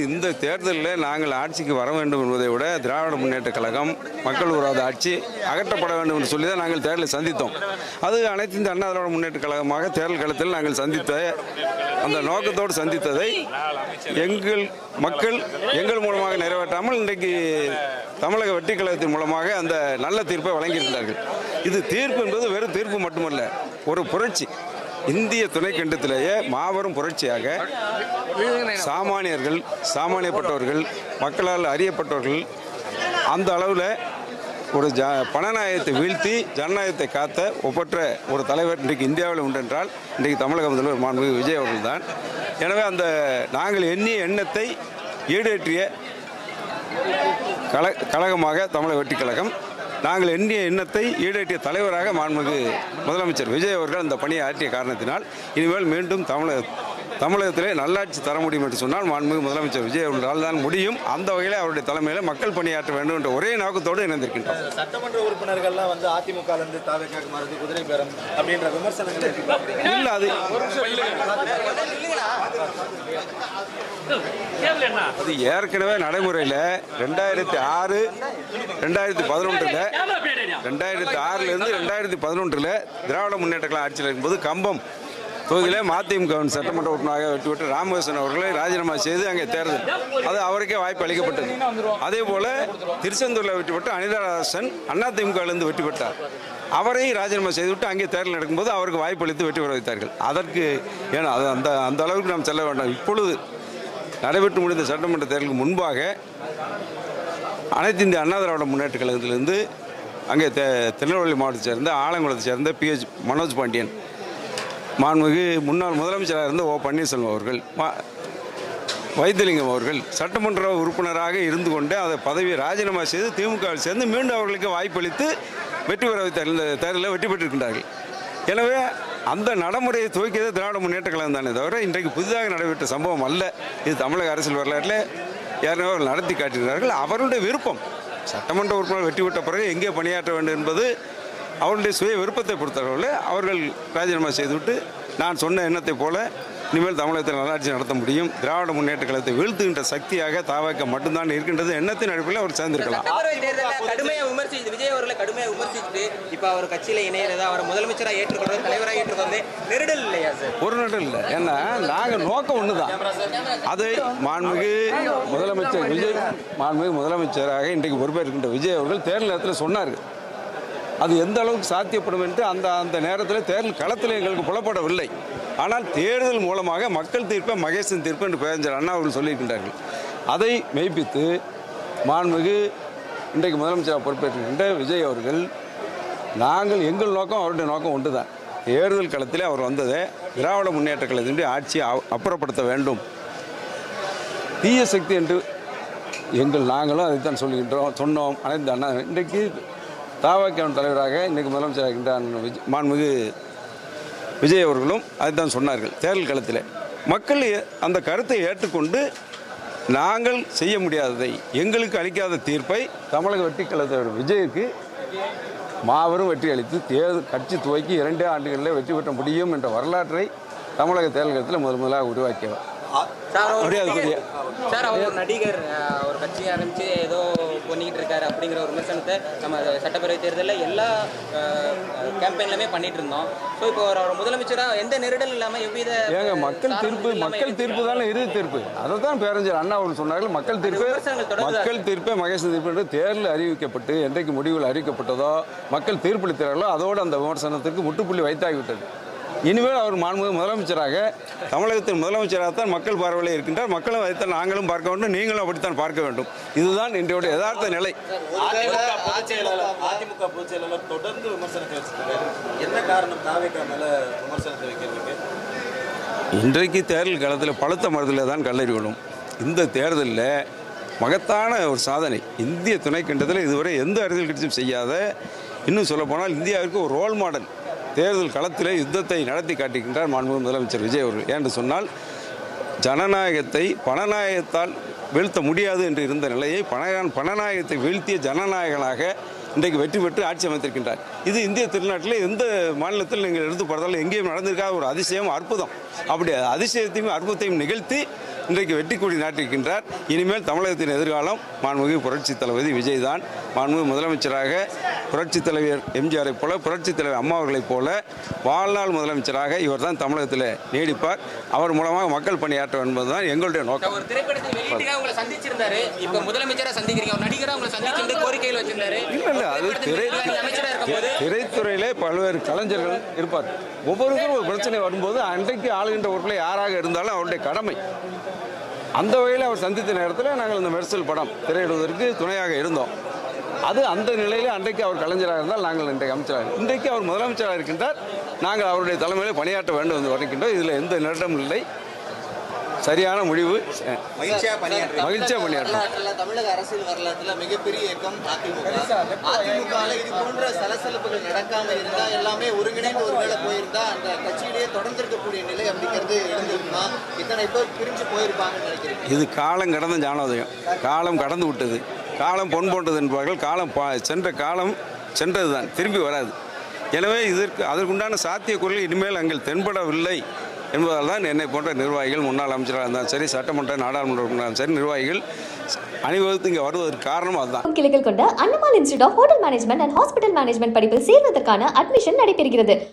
இந்த தேர்தலில் நாங்கள் ஆட்சிக்கு வர வேண்டும் என்பதை விட திராவிட முன்னேற்ற கழகம் மக்கள் விரோத ஆட்சி அகற்றப்பட வேண்டும் என்று சொல்லி தான் நாங்கள் தேர்தலை சந்தித்தோம். அது அனைத்து இந்த அண்ணா திராவிட முன்னேற்ற கழகமாக தேர்தல் களத்தில் நாங்கள் சந்தித்த அந்த நோக்கத்தோடு சந்தித்ததை எங்கள் மக்கள் எங்கள் மூலமாக நிறைவேற்றாமல் இன்றைக்கு தமிழக வெற்றி கழகத்தின் மூலமாக அந்த நல்ல தீர்ப்பை வழங்கியிருந்தார்கள். இது தீர்ப்பு என்பது வெறும் தீர்ப்பு மட்டுமல்ல, ஒரு புரட்சி. இந்திய துணைக்கண்டத்திலேயே மாபெரும் புரட்சியாக சாமானியர்கள், சாமானியப்பட்டவர்கள், மக்களால் அறியப்பட்டவர்கள் அந்த அளவில் ஒரு பணநாயகத்தை வீழ்த்தி ஜனநாயகத்தை காத்த ஒப்பற்ற ஒரு தலைவர் இன்றைக்கு இந்தியாவில் உண்டென்றால் இன்றைக்கு தமிழக முதல்வர் மாண்புமிகு விஜய் அவர்கள் தான். எனவே அந்த நாங்கள் எண்ணிய எண்ணத்தை ஈடேற்றிய கழகமாக தமிழக வெற்றி கழகம், நாங்கள் எண்ணிய எண்ணத்தை ஈடேற்றிய தலைவராக மாண்புமிகு முதலமைச்சர் விஜய் அவர்கள் அந்த பணியை ஆற்றிய காரணத்தினால் இனிமேல் மீண்டும் தமிழகத்திலே நல்லாட்சி தர முடியும் என்று சொன்னால் மாண்புமிகு முதலமைச்சர் விஜய் அவர்களால் தான் முடியும். அந்த வகையில் அவருடைய தலைமையில் மக்கள் பணியாற்ற வேண்டும் என்ற ஒரே நோக்கத்தோடு இணைந்திருக்கின்றோம். சட்டமன்ற உறுப்பினர்கள்லாம் வந்து அதிமுகலேருந்து தாவேக்காக மாறுது குதிரை பேரம் அப்படின்ற விமர்சனங்கள் இல்லை. அது ஏற்கனவே நடைமுறையில் 2006, 2011 2006லேருந்து 2011 திராவிட முன்னேற்ற கழக ஆட்சியில் இருக்கும்போது கம்பம் தொகுதியிலே மதிமுக சட்டமன்ற உறுப்பினராக வெற்றி பெற்று ராமகிருஷ்ணன் அவர்களை ராஜினாமா செய்து அங்கே தேர்தல் அது அவருக்கே வாய்ப்பு அளிக்கப்பட்டது. அதே போல் திருச்செந்தூரில் வெற்றி பெற்று அனிதாராசன் அதிமுகவிலிருந்து வெற்றி பெற்றார். அவரையும் ராஜினாமா செய்துவிட்டு அங்கே தேர்தல் நடக்கும்போது அவருக்கு வாய்ப்பு அளித்து வெற்றி பெற வைத்தார்கள். அதற்கு ஏன்னா அது அந்த அளவுக்கு நாம் செல்ல வேண்டாம். இப்பொழுது நடைபெற்று முடிந்த சட்டமன்ற தேர்தலுக்கு முன்பாக அனைத்து இந்திய அண்ணா திராவிட முன்னேற்ற கழகத்திலிருந்து அங்கே திருநெல்வேலி மாவட்டத்தை சேர்ந்த ஆலங்குளத்தை சேர்ந்த PH மனோஜ் பாண்டியன், மாண்புமிகு முன்னாள் முதலமைச்சராக இருந்த O பன்னீர்செல்வம் அவர்கள், வைத்திலிங்கம் அவர்கள் சட்டமன்ற உறுப்பினராக இருந்து கொண்டு அதை பதவியை ராஜினாமா செய்து திமுகவில் சேர்ந்து மீண்டும் அவர்களுக்கு வாய்ப்பளித்து வெற்றி பெற வைத்தார்கள். இந்த தேர்தலில் வெற்றி பெற்றிருக்கின்றார்கள். எனவே அந்த நடைமுறையை துவக்கியது திராவிட முன்னேற்ற கழகம் தானே தவிர இன்றைக்கு புதிதாக நடைபெற்ற சம்பவம் அல்ல. இது தமிழக அரசியல் வரலாற்றில் ஏற்கனவே அவர்கள் நடத்தி காட்டியிருக்கிறார்கள். அவருடைய விருப்பம். சட்டமன்ற உறுப்பினர் வெற்றி பெற்ற பிறகு எங்கே பணியாற்ற வேண்டும் என்பது அவருடைய சுய விருப்பத்தை பொறுத்தவரை அவர்கள் ராஜினாமா செய்துவிட்டு நான் சொன்ன எண்ணத்தை போல இனிமேல் தமிழகத்தில் நல்லாட்சி நடத்த முடியும், திராவிட முன்னேற்ற கழகத்தை வீழ்த்துகின்ற சக்தியாக தாவேக்கா மட்டும்தான் இருக்கின்றது எண்ணத்தின் அடிப்படையில் அவர் சேர்ந்திருக்கலாம். கடுமையாக விமர்சிச்சு விஜய் அவர்களை கடுமையாக விமர்சிச்சுட்டு இப்போ அவர் கட்சியில் இணையறதா, அவர் முதலமைச்சராக ஏற்றுக்கொள்வது, தலைவராக ஏற்றுக்கொண்டு நெருடல் இல்லையா சார்? ஒரு நெருடல் இல்லை. ஏன்னா நாங்கள் நோக்கம் ஒன்று தான். அதை மாண்புமிகு முதலமைச்சராக இன்றைக்கு பொறுப்பேற்கின்ற விஜய் அவர்கள் தேர்தல் நேரத்தில் சொன்னார்கள். அது எந்த அளவுக்கு சாத்தியப்படும் என்று அந்த நேரத்தில் தேர்தல் களத்தில் எங்களுக்கு புலப்படவில்லை. ஆனால் தேர்தல் மூலமாக மக்கள் தீர்ப்பை மகேசன் தீர்ப்பு என்று பேரறிஞர் அண்ணா அவர்கள் சொல்லியிருக்கின்றார்கள். அதை மெய்ப்பித்து மாண்புமிகு இன்றைக்கு முதலமைச்சராக பொறுப்பேற்கின்ற விஜய் அவர்கள் நாங்கள் எங்கள் நோக்கம் அவருடைய நோக்கம் ஒன்று தான். தேர்தல் களத்திலே அவர் வந்ததை திராவிட முன்னேற்ற கழகத்தினுடைய ஆட்சியை அப்புறப்படுத்த வேண்டும், தீய சக்தி என்று நாங்களும் அதைத்தான் சொன்னோம். அனைத்து அண்ணா இன்றைக்கு தாவேக்கா தலைவராக இன்றைக்கு முதலமைச்சராக இருக்கின்ற மாண்புமிகு விஜய் அவர்களும் அதுதான் சொன்னார்கள். தேர்தல் களத்தில் மக்கள் அந்த கருத்தை ஏற்றுக்கொண்டு நாங்கள் செய்ய முடியாததை, எங்களுக்கு அளிக்காத தீர்ப்பை தமிழக வெற்றி கழகத்தவர் விஜய்க்கு மாபெரும் வெற்றி அளித்து தேர்தல் கட்சி துவக்கி 2 ஆண்டுகளில் வெற்றி பெற்ற முடியும் என்ற வரலாற்றை தமிழக தேர்தல் களத்தில் முதலாக உருவாக்கியவர். சார் அவர் ஒரு நடிகர், ஒரு கட்சியை ஆரம்பித்து ஏதோ பண்ணிக்கிட்டு இருக்காரு அப்படிங்கிற ஒரு விமர்சனத்தை நம்ம சட்டப்பேரவை தேர்தலில் எல்லா கேம்பெயின்லுமே பண்ணிட்டு இருந்தோம். ஸோ இப்போ அவர் முதலமைச்சராக எந்த நெருடல் இல்லாமல் எவ்வித மக்கள் தீர்ப்பு தானே இறுதி தீர்ப்பு. அதை தான் பேரறிஞர் அண்ணா அவர்கள் சொன்னார்கள். மக்கள் தீர்ப்பே மகேசன் தீர்ப்பு என்று தேர்தல் அறிவிக்கப்பட்டு என்றைக்கு முடிவுகள் அறிவிக்கப்பட்டதோ மக்கள் தீர்ப்பளித்தார்களோ அதோடு அந்த விமர்சனத்திற்கு முற்றுப்புள்ளி வைத்தாகிவிட்டது. இனிமேல் அவர் மாண்புமிகு முதலமைச்சராக தமிழகத்தின் முதலமைச்சராகத்தான் மக்கள் பார்வையில் இருக்கின்றார். மக்களும் அதைத்தான் நாங்களும் பார்க்க வேண்டும், நீங்களும் அப்படித்தான் பார்க்க வேண்டும். இதுதான் இன்றைய யதார்த்த நிலை. அதிமுக பொதுச் செயலாளர் தொடர்ந்து விமர்சனத்தை வச்சிருக்காரு. என்ன காரணம் தாவேக்கா மேல விமர்சனத்தை வைக்கிறதுக்கு? இன்றைக்கு தேர்தல் காலத்தில் பழுத்த மரத்தில் தான் கல்லறி விடும். இந்த தேர்தலில் மகத்தான ஒரு சாதனை இந்திய துணைக்கண்டத்தில் இதுவரை எந்த அரசியல் கட்சியும் செய்யாத, இன்னும் சொல்லப்போனால் இந்தியாவிற்கு ஒரு ரோல் மாடல் தேர்தல் களத்திலே யுத்தத்தை நடத்தி காட்டுகின்றார் மாண்புமிகு முதலமைச்சர் விஜய் அவர்கள். ஏன்னு சொன்னால் ஜனநாயகத்தை பணநாயகத்தால் வீழ்த்த முடியாது என்று இருந்த நிலையை பணநாயகத்தை வீழ்த்திய ஜனநாயகனாக இன்றைக்கு வெற்றி பெற்று ஆட்சி அமைத்திருக்கின்றார். இது இந்திய திருநாட்டில் எந்த மாநிலத்தில் நீங்கள் எடுத்து பார்த்தாலும் எங்கேயும் நடந்திருக்காத ஒரு அதிசயம், அற்புதம். அப்படி அதிசயத்தையும் அற்புதத்தையும் நிகழ்த்தி இன்றைக்கு வெற்றி கொடி நாட்டிருக்கின்றார். இனிமேல் தமிழகத்தின் எதிர்காலம் மாண்புமிகு புரட்சித் தளபதி விஜய் தான். மாண்புமிகு முதலமைச்சராக புரட்சித் தலைவர் எம்ஜிஆரை போல, புரட்சித் தலைவர் அம்மா அவர்களைப் போல வாழ்நாள் முதலமைச்சராக இவர் தான் தமிழகத்தில் நீடிப்பார். அவர் மூலமாக மக்கள் பணியாற்ற என்பதுதான் எங்களுடைய நோக்கம். ஒரு திரைப்படத்தை வெளியிட்டு உங்களை சந்திச்சிருந்தாரு, இப்ப முதலமைச்சரா சந்திக்கிறீங்க, ஒரு நடிகரா உங்களை சந்திச்சு கோரிக்கைகள் வச்சிருந்தாரு. இல்லை அது அமைச்சரா இருக்கும்போது திரைத்துறையிலே பல்வேறு கலைஞர்கள் இருப்பார். ஒவ்வொருவரும் ஒரு பிரச்சனை வரும்போது அன்றைக்கு ஆளுகின்ற பொருட்களை யாராக இருந்தாலும் அவருடைய கடமை. அந்த வகையில் அவர் சந்தித்த நேரத்தில் நாங்கள் இந்த மெர்சல் படம் திரையிடுவதற்கு துணையாக இருந்தோம். அது அந்த நிலையில் அன்றைக்கு அவர் கலைஞராக இருந்தால் நாங்கள் இன்றைக்கு அமைச்சராக, இன்றைக்கு அவர் முதலமைச்சராக இருக்கின்றார். நாங்கள் அவருடைய தலைமையில் பணியாற்ற வேண்டும் என்று வருகின்றோம். இதில் எந்த நேரமும் இல்லை. சரியான முடிவு. மகிழ்ச்சியா பணியாற்ற தமிழக அரசியல் வரலாற்றுல மிகப்பெரிய இயக்கம் அதிமுக. இது போன்ற சலசலப்புகள் நடக்காம இருந்தா, எல்லாமே ஒருங்கிணைந்து ஒருவேளை போயிருந்தா அந்த கட்சியிலேயே தொடர்ந்திருக்கக்கூடிய நிலை அப்படிங்கிறது இருந்திருக்குமா? இத்தனை பேர் பிரிஞ்சு போயிருப்பாங்கன்னு நினைக்கிறேன். இது காலம் கடந்த ஞானோதயம். காலம் கடந்து விட்டது. காலம் பொன் போன்றது என்பார்கள். காலம் சென்ற காலம் சென்றது தான், திரும்பி வராது. எனவே அதற்குண்டான சாத்தியக்கூறுகள் இனிமேல் அங்கே தென்படவில்லை என்பதால் தான் என்னை போன்ற நிர்வாகிகள், முன்னாள் அமைச்சராக இருந்தாலும் சரி, சட்டமன்ற நாடாளுமன்ற இருந்தாலும் சரி, நிர்வாகிகள் அணிவகுத்து இங்கே வருவதற்கு காரணம் அதுதான். கிளைகள் கொண்ட Annamalai institute of hotel management and hospital management படிப்பில் சேர்வதற்கான அட்மிஷன் நடைபெறுகிறது.